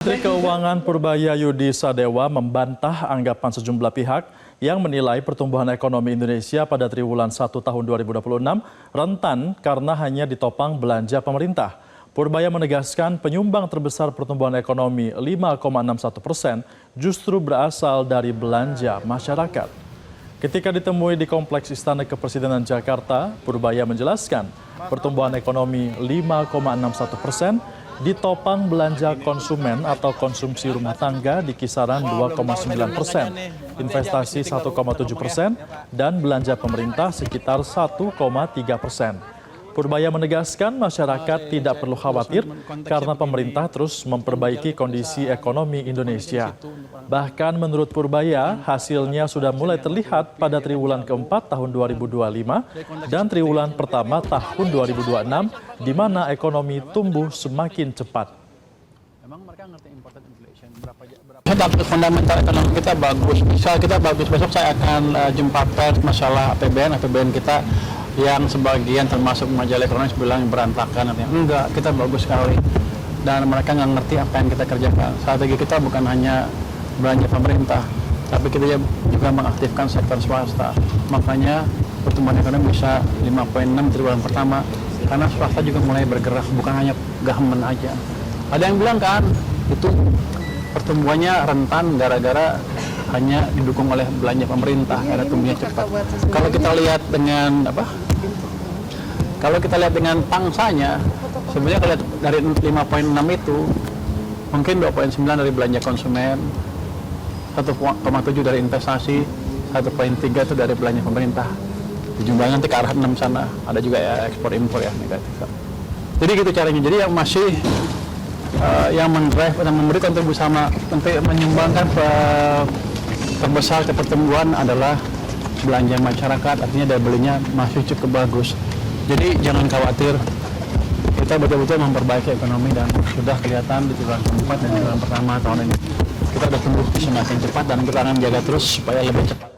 Menteri Keuangan Purbaya Yudi Sadewa membantah anggapan sejumlah pihak yang menilai pertumbuhan ekonomi Indonesia pada triwulan 1 tahun 2026 rentan karena hanya ditopang belanja pemerintah. Purbaya menegaskan penyumbang terbesar pertumbuhan ekonomi 5,61% justru berasal dari belanja masyarakat. Ketika ditemui di Kompleks Istana Kepresidenan Jakarta, Purbaya menjelaskan pertumbuhan ekonomi 5,61% ditopang belanja konsumen atau konsumsi rumah tangga di kisaran 2,9%, investasi 1,7%, dan belanja pemerintah sekitar 1,3%. Purbaya menegaskan masyarakat tidak perlu khawatir karena pemerintah terus memperbaiki kondisi ekonomi Indonesia. Bahkan menurut Purbaya, hasilnya sudah mulai terlihat pada triwulan keempat tahun 2025 dan triwulan pertama tahun 2026, di mana ekonomi tumbuh semakin cepat. Fundamental ekonomi kita bagus. Misal kita bagus, besok saya akan jumpa pers masalah APBN kita yang sebagian termasuk majalah ekonomi bilang berantakan. Enggak, kita bagus sekali. Dan mereka nggak ngerti apa yang kita kerjakan. Strategi kita bukan hanya belanja pemerintah, tapi kita juga mengaktifkan sektor swasta. Makanya pertumbuhan ekonomi bisa 5,6 triwulan pertama, karena swasta juga mulai bergerak, bukan hanya government aja. Ada yang bilang kan, itu pertumbuhannya rentan gara-gara hanya didukung oleh belanja pemerintah, karena tumbuhnya cepat. Kalau kita lihat dengan Kalau kita lihat dengan pangsanya, sebenarnya kalau dari 5,6 itu mungkin 2,9 dari belanja konsumen, 1,7 dari investasi, 1,3 itu dari belanja pemerintah. Jumlahnya nanti ke arah 6 sana. Ada juga ya ekspor impor ya negatif. Jadi gitu caranya. Jadi yang masih yang mendrive dan memberi kontribusi sama untuk menyumbangkan terbesar ke pertumbuhan adalah belanja masyarakat, artinya daya belinya masih cukup bagus. Jadi jangan khawatir, kita betul-betul memperbaiki ekonomi dan sudah kelihatan di triwulan keempat dan triwulan pertama tahun ini. Kita sudah tumbuh semakin cepat dan kita akan jaga terus supaya lebih cepat.